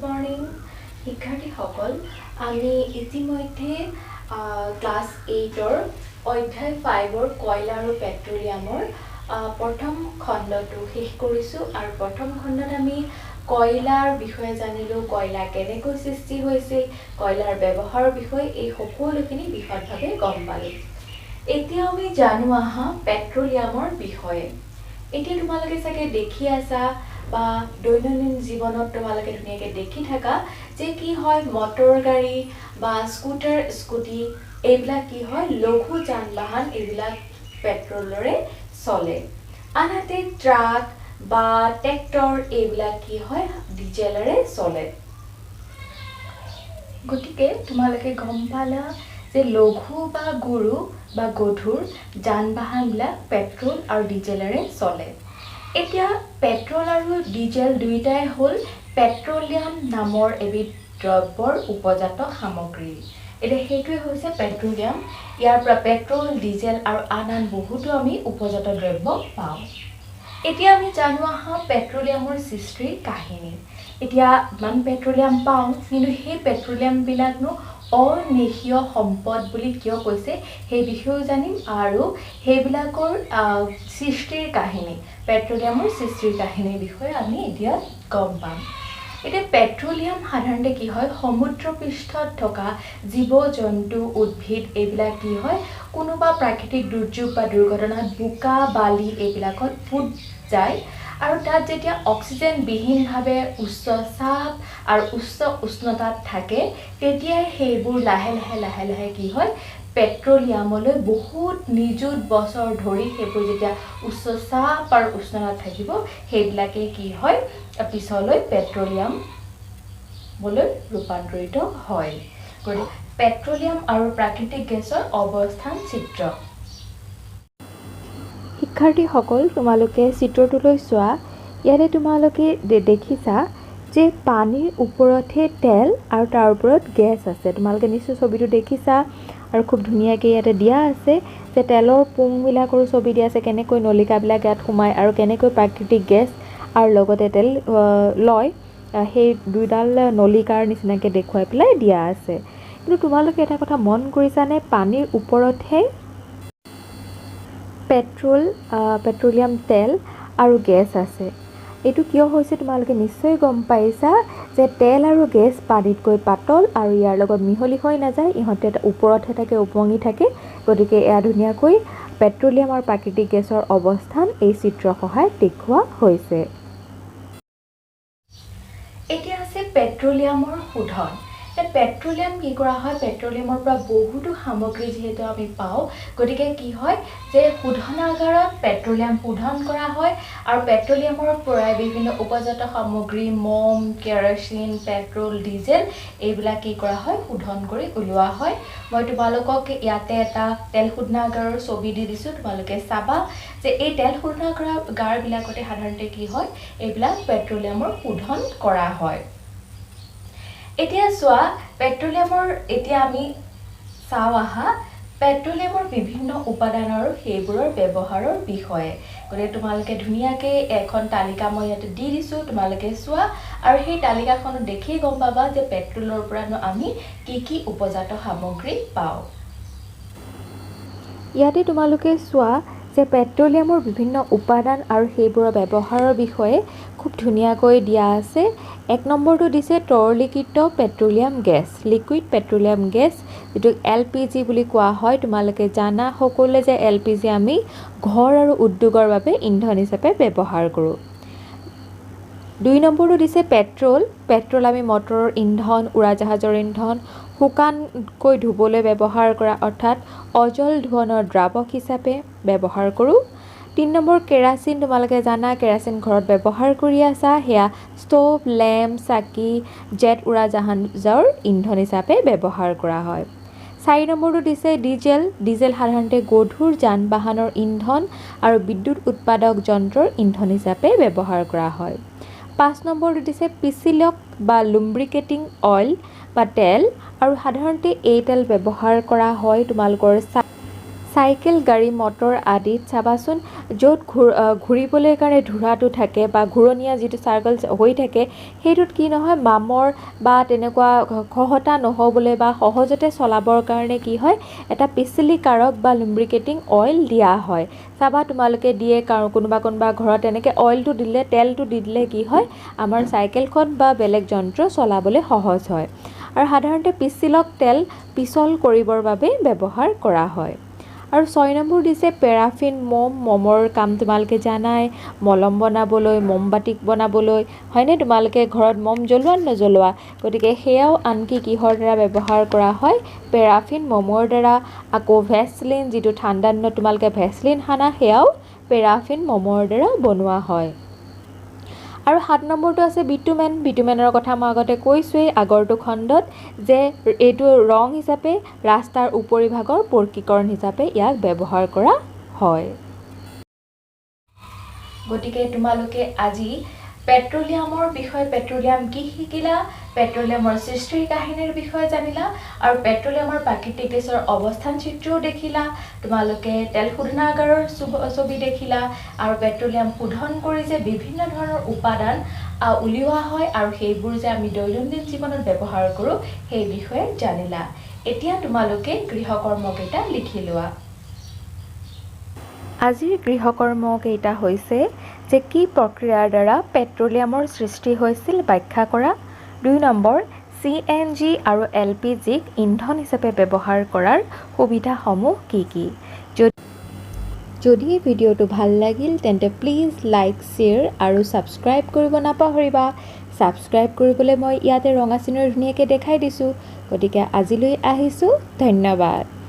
morning শিক্ষাৰ্থীসকল আমি ইতিমধ্যে ক্লাছ 8ৰ অধ্যায় 5ৰ কয়লা আৰু পেট্ৰলিয়ামৰ প্ৰথম খণ্ডটো শেষ কৰিছোঁ আৰু প্ৰথম খণ্ডত আমি কয়লাৰ বিষয়ে জানিলোঁ কয়লা কেনেকৈ সৃষ্টি হৈছিল কয়লাৰ ব্যৱহাৰৰ বিষয়ে এই সকলোখিনি বিশদভাৱে গম পালোঁ এতিয়া আমি জানো আহা পেট্ৰলিয়ামৰ বিষয়ে এতিয়া তোমালোকে চাগে দেখি আছা বা দৈনন্দিন জীৱনত তোমালোকে ধুনীয়াকৈ দেখি থাকা যে কি হয় মটৰ গাড়ী বা স্কুটাৰ স্কুটি এইবিলাক কি হয় লঘু যান-বাহন এইবিলাক পেট্ৰলৰে চলে আনহাতে ট্ৰাক বা ট্ৰেক্টৰ এইবিলাক কি হয় ডিজেলেৰে চলে গতিকে তোমালোকে গম পালা যে লঘু বা গুৰু বা গধুৰ যান-বাহনবিলাক পেট্ৰল আৰু ডিজেলেৰে চলে এতিয়া পেট্ৰল আৰু ডিজেল দুইটাই হ'ল পেট্ৰলিয়াম নামৰ এবিধ দ্ৰব্যৰ উপজাত সামগ্ৰী এতিয়া সেইটোৱে হৈছে পেট্ৰলিয়াম ইয়াৰ পৰা পেট্ৰল ডিজেল আৰু আন বহুতো আমি উপজাত দ্ৰব্য পাওঁ এতিয়া আমি জানো আহা পেট্ৰলিয়ামৰ সৃষ্টিৰ কাহিনী এতিয়া ইমান পেট্ৰলিয়াম পাওঁ কিন্তু সেই পেট্ৰলিয়ামবিলাকনো অনিশীয় সম্পদ বুলি কিয় কৈছে সেই বিষয়েও জানিম আৰু সেইবিলাকৰ সৃষ্টিৰ কাহিনী পেট্ৰলিয়ামৰ সৃষ্টিৰ কাহিনীৰ বিষয়ে আমি এতিয়া গম পাম এতিয়া পেট্ৰলিয়াম সাধাৰণতে কি হয় সমুদ্ৰ পৃষ্ঠত থকা জীৱ-জন্তু উদ্ভিদ এইবিলাক কি হয় কোনোবা প্ৰাকৃতিক দুৰ্যোগ বা দুৰ্ঘটনাত বোকা বালি এইবিলাকত ফুট যায় আৰু তাত যেতিয়া অক্সিজেন বিহীনভাৱে উচ্চ চাপ আৰু উচ্চ উষ্ণতাত থাকে তেতিয়াই সেইবোৰ লাহে লাহে কি হয় পেট্ৰলিয়ামলৈ বহুত নিযুত বছৰ ধৰি সেইবোৰ যেতিয়া উচ্চ চাপ আৰু উষ্ণতাত থাকিব সেইবিলাকে কি হয় পিছলৈ পেট্ৰলিয়াম বলৈ ৰূপান্তৰিত হয় গতিকে পেট্ৰলিয়াম আৰু প্ৰাকৃতিক গেছৰ অৱস্থান চিত্ৰ শিক্ষাৰ্থীসকল তোমালোকে চিত্ৰটোলৈ চোৱা ইয়াতে তোমালোকে দেখিছা যে পানীৰ ওপৰতহে তেল আৰু তাৰ ওপৰত গেছ আছে তোমালোকে নিশ্চয় ছবিটো দেখিছা আৰু খুব ধুনীয়াকৈ ইয়াতে দিয়া আছে যে তেলৰ পুংবিলাকৰো ছবি দিয়া আছে কেনেকৈ নলিকাবিলাক ইয়াত সোমায় আৰু কেনেকৈ প্ৰাকৃতিক গেছ আৰু লগতে তেল লয় সেই দুইডাল নলিকাৰ নিচিনাকৈ দেখুৱাই পেলাই দিয়া আছে কিন্তু তোমালোকে এটা কথা মন কৰিছানে পানীৰ ওপৰতহে পেট্ৰলিয়াম তেল আৰু গেছ আছে এইটো কিয় হৈছে তোমালোকে নিশ্চয় গম পাইছা যে তেল আৰু গেছ পানীতকৈ পাতল আৰু ইয়াৰ লগত মিহলি হৈ নাযায় ইহঁতে ওপৰতহে থাকে উপঙি থাকে গতিকে এয়া ধুনীয়াকৈ পেট্ৰলিয়াম আৰু প্ৰাকৃতিক গেছৰ অৱস্থান এই চিত্ৰৰ সহায়ত দেখুওৱা হৈছে এতিয়া আছে পেট্ৰলিয়ামৰ শোধন পেট্ৰলিয়াম কি কৰা হয় পেট্ৰলিয়ামৰ পৰা বহুতো সামগ্ৰী যিহেতু আমি পাওঁ গতিকে কি হয় যে শোধনাগাৰত পেট্ৰলিয়াম শোধন কৰা হয় আৰু পেট্ৰলিয়ামৰ পৰা বিভিন্ন উপজাত সামগ্ৰী মম কেৰাচিন পেট্ৰল ডিজেল এইবিলাক কি কৰা হয় শোধন কৰি উলিওৱা হয় মই তোমালোকক ইয়াতে এটা তেল শোধনাগাৰৰ ছবি দি দিছোঁ তোমালোকে চাবা যে এই তেল শোধনাগাৰবিলাকতে সাধাৰণতে কি হয় এইবিলাক পেট্ৰলিয়ামৰ শোধন কৰা হয় এতিয়া চোৱা পেট্ৰলিয়ামৰ এতিয়া আমি চাওঁ আহা পেট্ৰলিয়ামৰ বিভিন্ন উপাদান আৰু সেইবোৰৰ ব্যৱহাৰৰ বিষয়ে গতিকে তোমালোকে ধুনীয়াকৈ এখন তালিকা মই ইয়াতে দি দিছোঁ তোমালোকে চোৱা আৰু সেই তালিকাখনত দেখিয়ে গম পাবা যে পেট্ৰলৰ পৰানো আমি কি উপজাত সামগ্ৰী পাওঁ ইয়াতে তোমালোকে চোৱা যে পেট্ৰলিয়ামৰ বিভিন্ন উপাদান আৰু সেইবোৰৰ ব্যৱহাৰৰ বিষয়ে খুব ধুনীয়াকৈ দিয়া আছে এক নম্বৰটো দিছে তৰলীকৃত petroleum gas liquid petroleum gas যিটো LPG বুলি কোৱা হয় তোমালোকে জানা সকলোৱে যে LPG আমি ঘৰ আৰু উদ্যোগৰ বাবে ইন্ধন হিচাপে ব্যৱহাৰ কৰোঁ দুই নম্বৰটো দিছে পেট্ৰল আমি মটৰৰ ইন্ধন উৰাজাহাজৰ ইন্ধন শুকানকৈ ধুবলৈ ব্যৱহাৰ কৰা অৰ্থাৎ অজল ধোৱনৰ দ্ৰাৱক হিচাপে ব্যৱহাৰ কৰোঁ 3 নম্বৰ কেৰাচিন তোমালোকে জানা কেৰাচিন ঘৰত ব্যৱহাৰ কৰি আছা সেয়া ষ্টভ লেম্প চাকি জেট উৰাজাহাজৰ ইন্ধন হিচাপে ব্যৱহাৰ কৰা হয় 4 নম্বৰটো দিছে ডিজেল সাধাৰণতে গধুৰ যান-বাহনৰ ইন্ধন আৰু বিদ্যুৎ উৎপাদক যন্ত্ৰৰ ইন্ধন হিচাপে ব্যৱহাৰ কৰা হয় 5 নম্বৰটো দিছে পিচিলক বা লুব্ৰিকেটিং অইল বা তেল আৰু সাধাৰণতে এই তেল ব্যৱহাৰ কৰা হয় তোমালোকৰ চাইকেল গাড়ী মটৰ আদিত চাবাচোন য'ত ঘূৰিবলৈ কাৰণে ধোঁৰাটো থাকে বা ঘূৰণীয়া যিটো চাৰ্কেল হৈ থাকে সেইটোত কি নহয় মামৰ বা তেনেকুৱা খহটা নহ'বলৈ বা সহজতে চলাবৰ কাৰণে কি হয় এটা পিছলিকাৰক বা লুব্ৰিকেটিং অইল দিয়া হয় চাবা তোমালোকে দিয়ে কোনোবা ঘৰত এনেকৈ অইলটো দিলে তেলটো দি দিলে কি হয় আমাৰ চাইকেলখন বা বেলেগ যন্ত্ৰ চলাবলৈ সহজ হয় আৰু সাধাৰণতে পিছলক তেল পিছল কৰিবৰ বাবে ব্যৱহাৰ কৰা হয় আৰু 6 নম্বৰ দিছে পেৰাফিন মমৰ কাম তোমালোকে জানাই মলম বনাবলৈ মমবাতি বনাবলৈ হয়নে তোমালোকে ঘৰত মম জ্বলোৱা নজ্বলোৱা গতিকে সেয়াও আনকি কিহৰ দ্বাৰা ব্যৱহাৰ কৰা হয় পেৰাফিন মমৰ দ্বাৰা আকৌ ভেসলিন যিটো ঠাণ্ডা দিনত তোমালোকে ভেসলিন সানা সেয়াও পেৰাফিন মমৰ দ্বাৰা বনোৱা হয় আৰু 7 নম্বৰটো আছে বিটুমেনৰ কথা মই আগতে কৈছোৱেই আগৰটো খণ্ডত যে এইটো ৰং হিচাপে ৰাস্তাৰ উপৰিভাগৰ পৰ্কীকৰণ হিচাপে ইয়াক ব্যৱহাৰ কৰা হয় গতিকে তোমালোকে আজি পেট্ৰলিয়ামৰ বিষয়ে পেট্ৰলিয়াম কি শিকিলা পেট্ৰলিয়ামৰ সৃষ্টিৰ কাহিনীৰ বিষয়ে জানিলা আৰু পেট্ৰলিয়ামৰ প্ৰাকৃতিক গেছৰ অৱস্থান চিত্ৰও দেখিলা তোমালোকে তেল শোধনাগাৰৰ ছবি দেখিলা আৰু পেট্ৰলিয়াম শোধন কৰি যে বিভিন্ন ধৰণৰ উপাদান উলিওৱা হয় আৰু সেইবোৰ যে আমি দৈনন্দিন জীৱনত ব্যৱহাৰ কৰোঁ সেই বিষয়ে জানিলা এতিয়া তোমালোকে গৃহকৰ্মকেইটা লিখি লোৱা আজিৰ গৃহকৰ্মকেইটা হৈছে যে কি প্ৰক্ৰিয়াৰ দ্বাৰা পেট্ৰলিয়ামৰ সৃষ্টি হৈছিল ব্যাখ্যা কৰা 2 নম্বৰ CNG আৰু LPGক ইন্ধন হিচাপে ব্যৱহাৰ কৰাৰ সুবিধাসমূহ কি যদি ভিডিঅ'টো ভাল লাগিল তেন্তে প্লিজ লাইক শ্বেয়াৰ আৰু ছাবস্ক্ৰাইব কৰিব নাপাহৰিবা ছাবস্ক্ৰাইব কৰিবলৈ মই ইয়াতে ৰঙা চিনৰ ধুনীয়াকৈ দেখাই দিছোঁ গতিকে আজিলৈ আহিছোঁ ধন্যবাদ